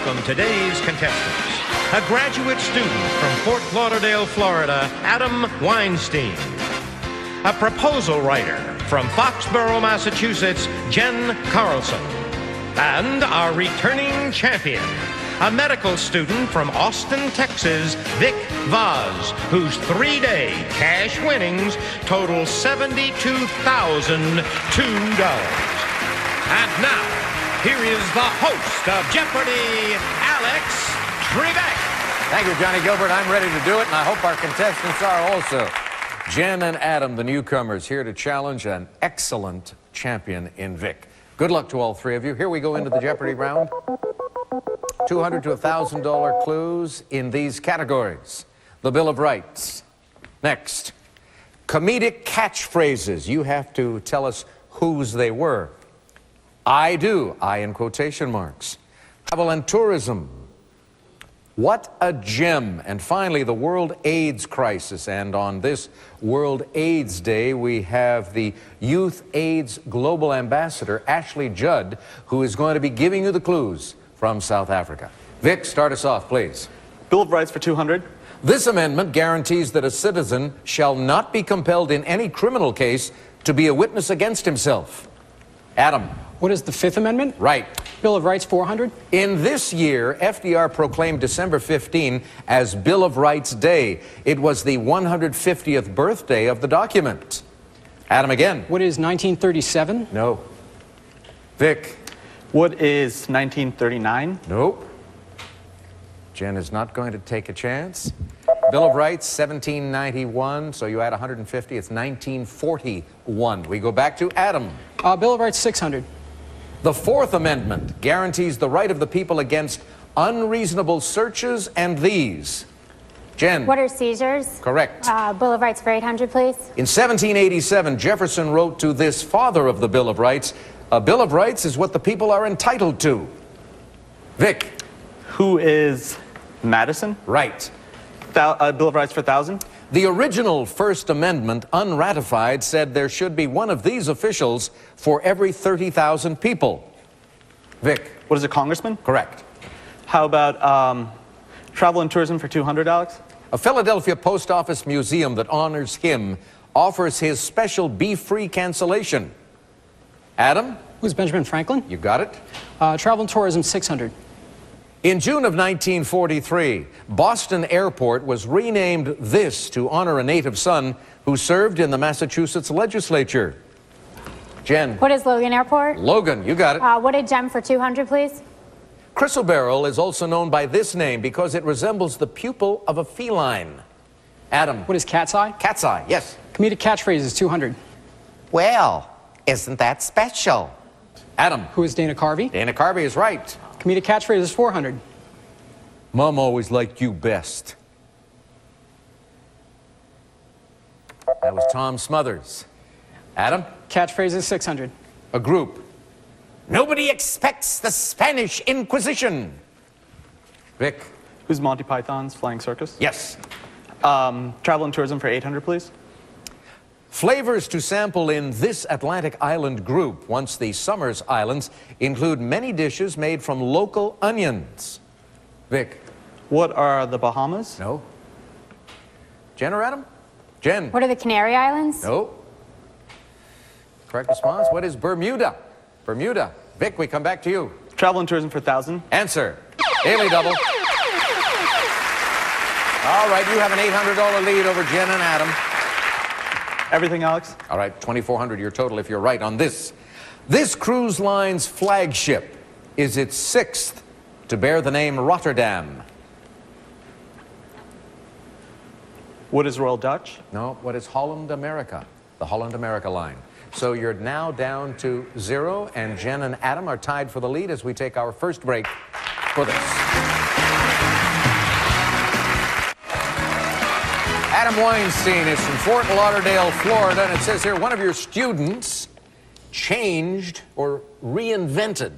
welcome today's contestants. A graduate student from Fort Lauderdale, Florida, Adam Weinstein. A proposal writer from Foxborough, Massachusetts, Jen Carlson. And our returning champion, a medical student from Austin, Texas, Vic Vaz, whose 3-day cash winnings total $72,002. And now, here is the host of Jeopardy, Alex Trebek. Thank you, Johnny Gilbert. I'm ready to do it, and I hope our contestants are also. Jen and Adam, the newcomers, here to challenge an excellent champion in Vic. Good luck to all three of you. Here we go into the Jeopardy round. $200 to $1,000 clues in these categories. The Bill of Rights. Next, comedic catchphrases. You have to tell us whose they were. I do, I in quotation marks. Travel and tourism. What a gem. And finally, the World AIDS crisis. And on this World AIDS Day, we have the Youth AIDS Global Ambassador, Ashley Judd, who is going to be giving you the clues from South Africa. Vic, start us off, please. Bill of Rights for 200. This amendment guarantees that a citizen shall not be compelled in any criminal case to be a witness against himself. Adam. What is the Fifth Amendment? Right. Bill of Rights 400. In this year, FDR proclaimed December 15 as Bill of Rights Day. It was the 150th birthday of the document. Adam again. What is 1937? No. Vic. What is 1939? Nope. Jen is not going to take a chance. Bill of Rights, 1791, so you add 150, it's 1941. We go back to Adam. Bill of Rights 600. The Fourth Amendment guarantees the right of the people against unreasonable searches and these. Jen. What are seizures? Correct. Bill of Rights for 800, please. In 1787, Jefferson wrote to this father of the Bill of Rights, a Bill of Rights is what the people are entitled to. Vic. Who is Madison? Right. Bill of Rights for 1,000. The original First Amendment, unratified, said there should be one of these officials for every 30,000 people. Vic. What is a congressman? Correct. How about travel and tourism for 200, Alex? A Philadelphia post office museum that honors him offers his special Be-Free cancellation. Adam? Who's Benjamin Franklin? You got it. Travel and tourism 600. In June of 1943, Boston Airport was renamed this to honor a native son who served in the Massachusetts legislature. Jen. What is Logan Airport? Logan, you got it. What a gem for 200, please. Chrysoberyl is also known by this name because it resembles the pupil of a feline. Adam. What is cat's eye? Cat's eye, yes. Comedic catchphrases 200. Well, isn't that special? Adam. Who is Dana Carvey? Dana Carvey is right. Comedic catchphrases 400. Mom always liked you best. That was Tom Smothers. Adam? Catchphrases 600. A group. Nobody expects the Spanish Inquisition. Vic? Who's Monty Python's Flying Circus? Yes. Travel and tourism for 800, please. Flavors to sample in this Atlantic island group, once the Summers Islands, include many dishes made from local onions. Vic? What are the Bahamas? No. Jen or Adam? Jen? What are the Canary Islands? No. Correct response. What is Bermuda? Bermuda. Vic, we come back to you. Travel and tourism for 1,000. Answer. Daily double. All right, you have an $800 lead over Jen and Adam. Everything, Alex? All right, $2,400 your total if you're right on this. This cruise line's flagship is its 6th to bear the name Rotterdam. What is Royal Dutch? No, what is Holland America? The Holland America line. So you're now down to 0, and Jen and Adam are tied for the lead as we take our first break for this. Adam Weinstein is from Fort Lauderdale, Florida, and it says here one of your students changed or reinvented,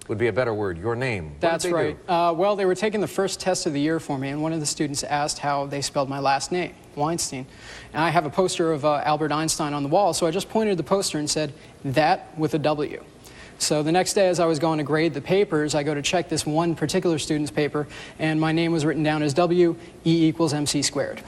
would be a better word, your name. That's right. Well, they were taking the first test of the year for me, and one of the students asked how they spelled my last name, Weinstein. And I have a poster of Albert Einstein on the wall, so I just pointed at the poster and said, that with a W. So the next day, as I was going to grade the papers, I go to check this one particular student's paper, and my name was written down as W, E = MC squared.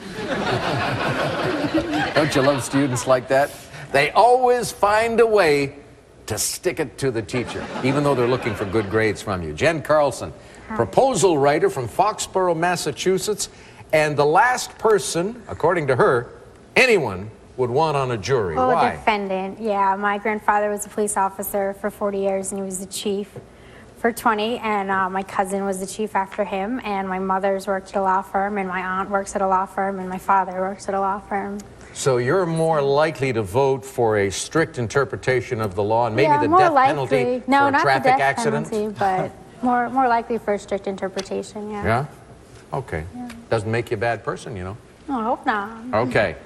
Don't you love students like that? They always find a way to stick it to the teacher, even though they're looking for good grades from you. Jen Carlson, proposal writer from Foxborough, Massachusetts, and the last person, according to her, anyone would want on a jury. Well, Why? a defendant. Yeah, my grandfather was a police officer for 40 years, and he was the chief for 20, and my cousin was the chief after him, and my mother's worked at a law firm, and my aunt works at a law firm, and my father works at a law firm. So you're more likely to vote for a strict interpretation of the law and maybe Yeah, the more death likely. penalty No, for a not traffic the death accident? penalty, but more likely for a strict interpretation, yeah. Yeah? Okay. Doesn't make you a bad person, you know. Oh, I hope not. Okay.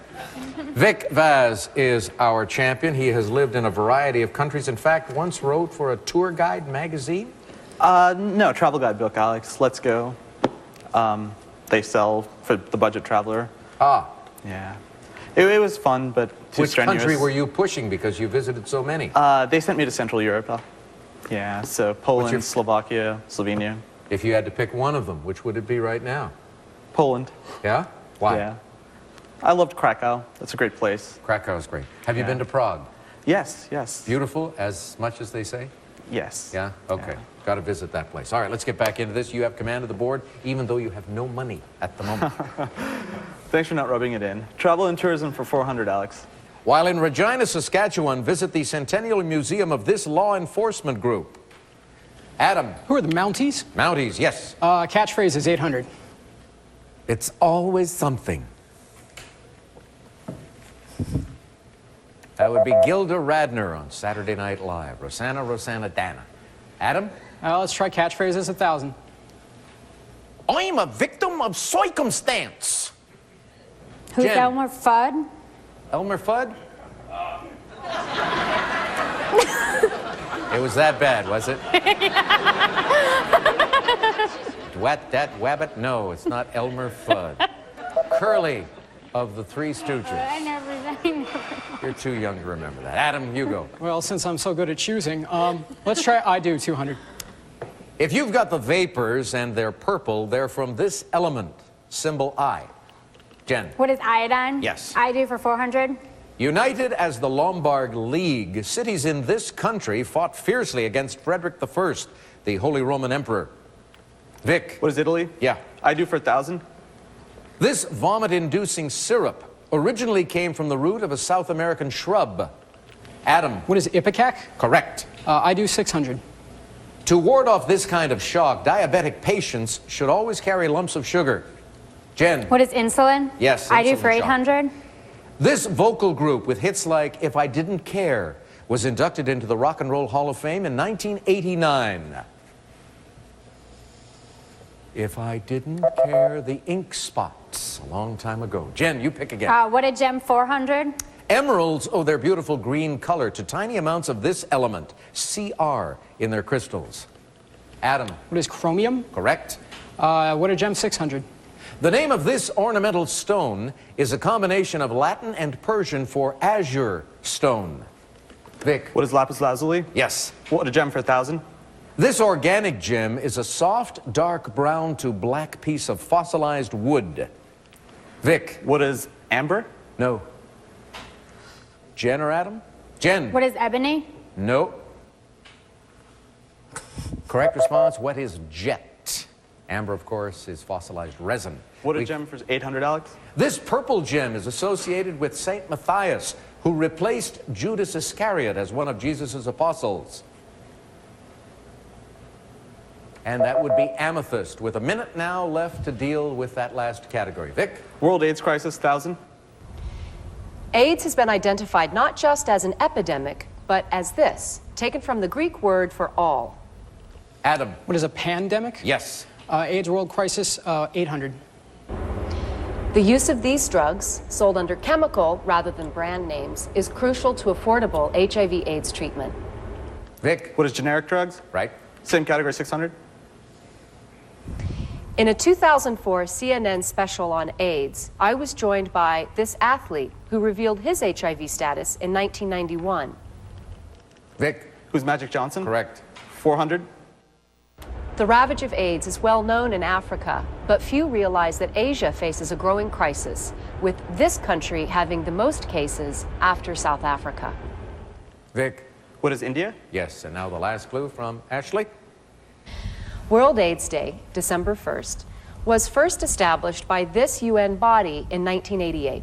Vic Vaz is our champion. He has lived in a variety of countries. In fact, once wrote for a tour guide magazine. No, travel guide book, Alex. Let's Go. They sell for the budget traveler. Ah. Yeah. It was fun, but too Which strenuous. country were you pushing because you visited so many? They sent me to Central Europe. Yeah, so Poland, your- Slovakia, Slovenia. If you had to pick one of them, which would it be right now? Poland. Yeah? Why? Yeah. I loved Krakow. That's a great place. Krakow's great. Have you Yeah. been to Prague? Yes, yes. Beautiful as much as they say? Yes. Yeah? Okay. Got to visit that place. All right, let's get back into this. You have command of the board, even though you have no money at the moment. Thanks for not rubbing it in. Travel and tourism for 400, Alex. While in Regina, Saskatchewan, visit the Centennial Museum of this law enforcement group. Adam. Who are the Mounties? Mounties, yes. Catchphrase is 800. It's always something. That would be Gilda Radner on Saturday Night Live. Rosanna Dana. Adam? Let's try catchphrase as 1,000. I'm a victim of circumstance. Who's Jen. Elmer Fudd? Elmer Fudd? It was that bad, was it? Wet that wabbit? No, it's not Elmer Fudd. Curly of the Three Stooges. I never. You're too young to remember that. Adam, you go. Well, since I'm so good at choosing, let's try I do 200. If you've got the vapors and they're purple, they're from this element, symbol I. Jen. What is iodine? Yes. I do for 400. United as the Lombard League, cities in this country fought fiercely against Frederick I, the Holy Roman Emperor. Vic. What is Italy? Yeah. I do for 1,000. This vomit-inducing syrup originally came from the root of a South American shrub. Adam. What is Ipecac? Correct. I do 600. To ward off this kind of shock, diabetic patients should always carry lumps of sugar. Jen. What is insulin? Yes, I do insulin for shock. 800. This vocal group with hits like If I Didn't Care was inducted into the Rock and Roll Hall of Fame in 1989. If I Didn't Care, the Ink Spots, a long time ago. Jen, you pick again. What is gem 400? Emeralds owe their beautiful green color to tiny amounts of this element, Cr, in their crystals. Adam. What is chromium? Correct. What are gem 600? The name of this ornamental stone is a combination of Latin and Persian for azure stone. Vic. What is lapis lazuli? Yes. What a gem for 1,000. This organic gem is a soft, dark brown to black piece of fossilized wood. Vic. What is amber? No. Jen or Adam? Jen. What is ebony? No. Correct response, what is jet? Amber, of course, is fossilized resin. What a gem for 800, Alex. This purple gem is associated with Saint Matthias, who replaced Judas Iscariot as one of Jesus' apostles. And that would be amethyst, with a minute now left to deal with that last category. Vic? World AIDS crisis, 1,000. AIDS has been identified not just as an epidemic, but as this, taken from the Greek word for all. Adam? What is a pandemic? Yes. AIDS world crisis, 800. The use of these drugs, sold under chemical rather than brand names, is crucial to affordable HIV/AIDS treatment. Vic? What is generic drugs? Right. Same category, 600. In a 2004 CNN special on AIDS, I was joined by this athlete who revealed his HIV status in 1991. Vic? Who's Magic Johnson? Correct. 400. The ravage of AIDS is well known in Africa, but few realize that Asia faces a growing crisis, with this country having the most cases after South Africa. Vic. What is India? Yes, and now the last clue from Ashley. World AIDS Day, December 1st, was first established by this UN body in 1988.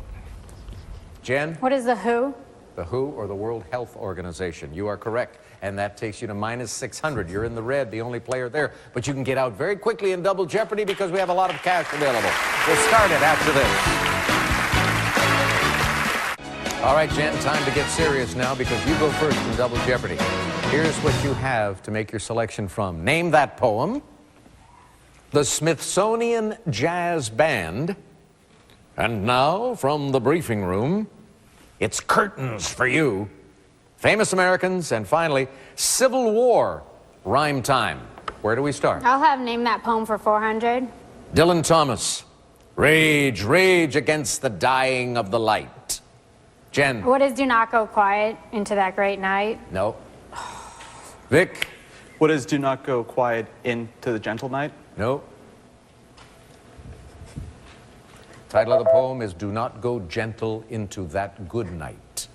Jen. What is the WHO? The WHO, or the World Health Organization. You are correct. And that takes you to minus 600. You're in the red, the only player there. But you can get out very quickly in Double Jeopardy because we have a lot of cash available. We'll start it after this. All right, Jen, time to get serious now because you go first in Double Jeopardy. Here's what you have to make your selection from. Name that poem. The Smithsonian Jazz Band. And now, from the briefing room, it's curtains for you. Famous Americans, and finally, Civil War rhyme time. Where do we start? I'll have named that poem for 400. Dylan Thomas. Rage, rage against the dying of the light. Jen. What is Do Not Go Quiet into That Great Night? No. Vic. What is Do Not Go Quiet into the Gentle Night? No. Title of the poem is Do Not Go Gentle into That Good Night.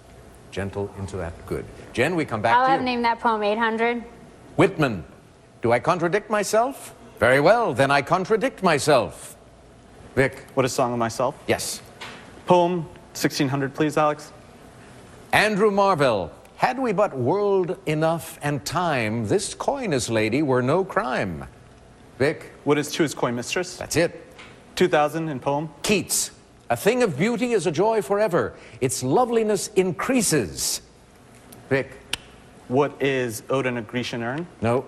Gentle into that good. Jen, we come back I'll to have you. named that poem 800. Whitman. Do I contradict myself? Very well, then I contradict myself. Vic. What is Song of Myself? Yes. Poem 1600, please, Alex. Andrew Marvell. Had we but world enough and time, this coyness lady were no crime. Vic. What is To His Coy Mistress? That's it. 2000 in poem. Keats. A thing of beauty is a joy forever. Its loveliness increases. Vic. What is Ode on a Grecian Urn? No.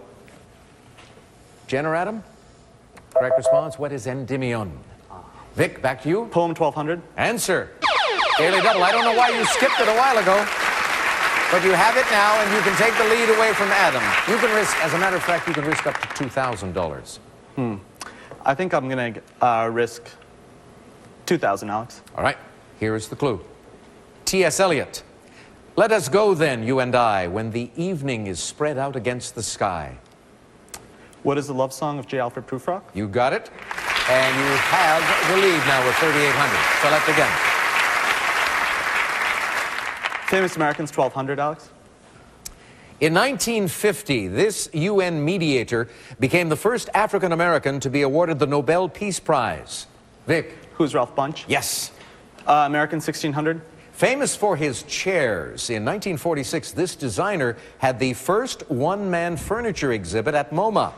Jen or Adam? Correct response. What is Endymion? Vic, back to you. Poem 1200. Answer. Daily Double. I don't know why you skipped it a while ago, but you have it now, and you can take the lead away from Adam. You can risk, as a matter of fact, you can risk up to $2,000. I think I'm going to risk 2,000, Alex. All right, here is the clue. T.S. Eliot. Let us go then, you and I, when the evening is spread out against the sky. What is the love song of J. Alfred Prufrock? You got it. And you have the lead now with 3,800. Select again. Famous Americans 1200, Alex. In 1950, this UN mediator became the first African American to be awarded the Nobel Peace Prize. Vic. Who's Ralph Bunche? Yes. American 1600. Famous for his chairs, in 1946, this designer had the first one-man furniture exhibit at MoMA.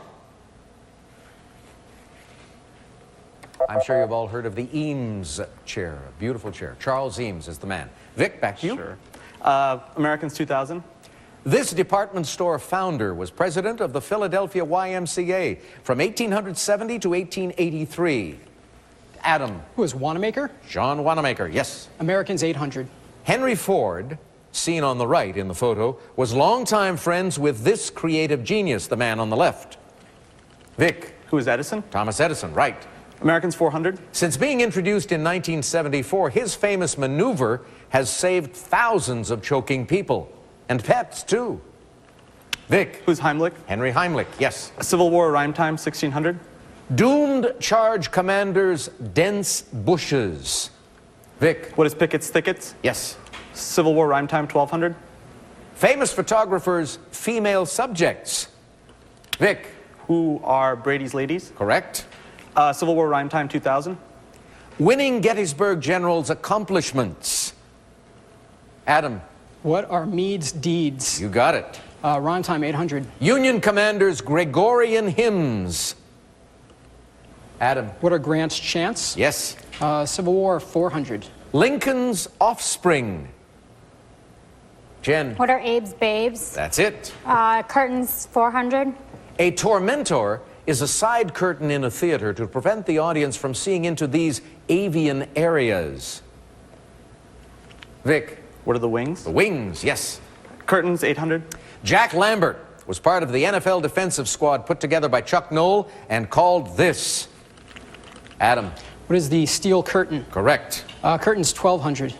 I'm sure you've all heard of the Eames chair, a beautiful chair. Charles Eames is the man. Vic, back to you. Sure. Americans 2000. This department store founder was president of the Philadelphia YMCA from 1870 to 1883. Adam. Who is Wanamaker? John Wanamaker, yes. Americans 800. Henry Ford, seen on the right in the photo, was longtime friends with this creative genius, the man on the left. Vic. Who is Edison? Thomas Edison, right. Americans 400. Since being introduced in 1974, his famous maneuver has saved thousands of choking people. And pets, too. Vic. Who's Heimlich? Henry Heimlich, yes. Civil War rhyme time 1600. Doomed charge commander's dense bushes. Vic. What is Pickett's Thickets? Yes. Civil War rhyme time 1200. Famous photographers' female subjects. Vic. Who are Brady's Ladies? Correct. Civil War rhyme time 2000. Winning Gettysburg General's accomplishments. Adam. What are Meade's deeds? You got it. Rhyme time 800. Union Commander's Gregorian hymns. Adam. What are Grant's chants? Yes. Civil War 400. Lincoln's offspring. Jen. What are Abe's babes? That's it. Curtains 400. A tormentor is a side curtain in a theater to prevent the audience from seeing into these avian areas. Vic. What are the Wings? The Wings, yes. Curtains 800. Jack Lambert was part of the NFL defensive squad put together by Chuck Noll and called this. Adam. What is the steel curtain? Correct. Curtains 1200.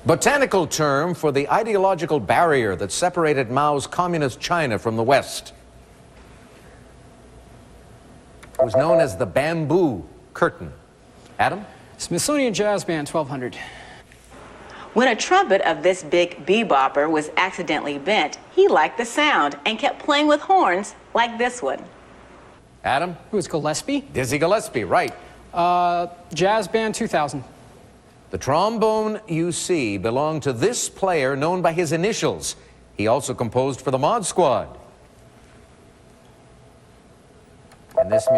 Botanical term for the ideological barrier that separated Mao's communist China from the West. It was known as the bamboo curtain. Adam? Smithsonian Jazz Band, 1200. When a trumpet of this big bebopper was accidentally bent, he liked the sound and kept playing with horns like this one. Adam? Who was Gillespie? Dizzy Gillespie, right. Jazz Band, 2000. The trombone you see belonged to this player known by his initials. He also composed for the Mod Squad. And this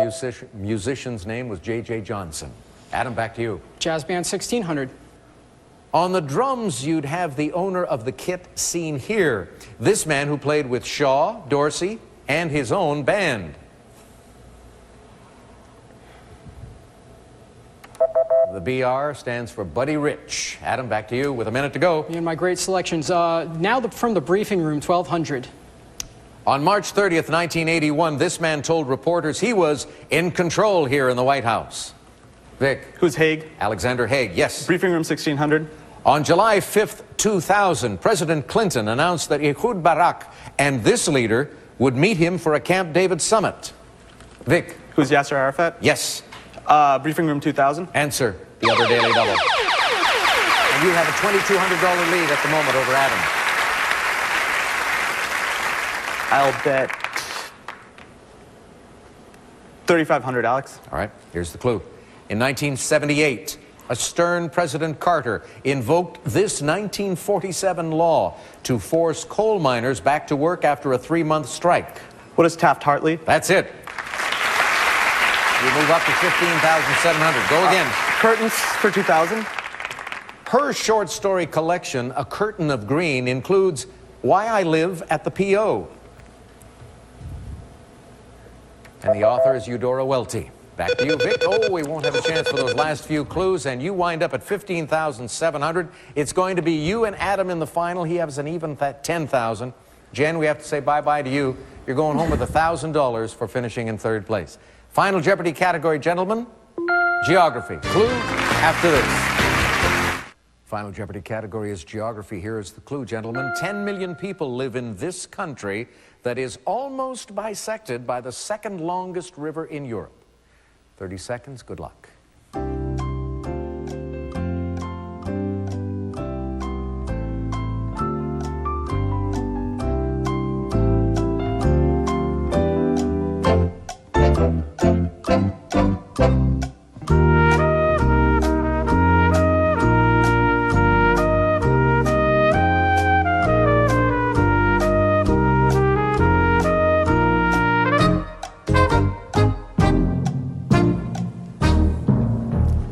musician's name was J.J. Johnson. Adam, back to you. Jazz Band, 1600. On the drums, you'd have the owner of the kit seen here. This man who played with Shaw, Dorsey, and his own band. The BR stands for Buddy Rich. Adam, back to you with a minute to go. Me and my great selections. From the briefing room, 1200. On March 30th, 1981, this man told reporters he was in control here in the White House. Vic. Who's Haig? Alexander Haig, yes. Briefing room 1600. On July 5th, 2000, President Clinton announced that Ehud Barak and this leader would meet him for a Camp David summit. Vic. Who's Yasser Arafat? Yes. Briefing room 2000. Answer, the other Daily Double. And you have a $2,200 lead at the moment over Adam. I'll bet 3,500, Alex. All right, here's the clue. In 1978, a stern President Carter invoked this 1947 law to force coal miners back to work after a 3-month strike. What is Taft-Hartley? That's it. You move up to 15,700. Go again. Curtains for 2000. Her short story collection, A Curtain of Green, includes Why I Live at the P.O. And the author is Eudora Welty. Back to you, Vic. Oh, we won't have a chance for those last few clues, and you wind up at 15,700. It's going to be you and Adam in the final. He has an even 10,000. Jen, we have to say bye-bye to you. You're going home with $1,000 for finishing in third place. Final Jeopardy category, gentlemen, geography. Clue after this. Final Jeopardy category is geography. Here is the clue, gentlemen. 10 million people live in this country that is almost bisected by the second longest river in Europe. 30 seconds, good luck.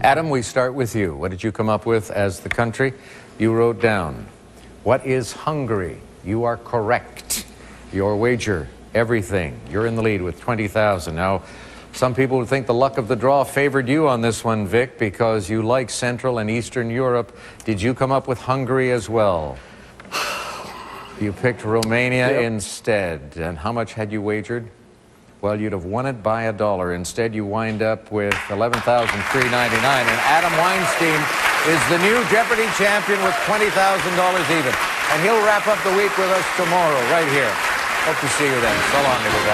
Adam, we start with you. What did you come up with as the country? You wrote down, what is Hungary? You are correct. Your wager, everything. You're in the lead with 20,000. Now, some people would think the luck of the draw favored you on this one, Vic, because you like Central and Eastern Europe. Did you come up with Hungary as well? You picked Romania instead. And how much had you wagered? Well, you'd have won it by $1. Instead, you wind up with $11,399. And Adam Weinstein is the new Jeopardy champion with $20,000 even. And he'll wrap up the week with us tomorrow, right here. Hope to see you then. So long, everybody.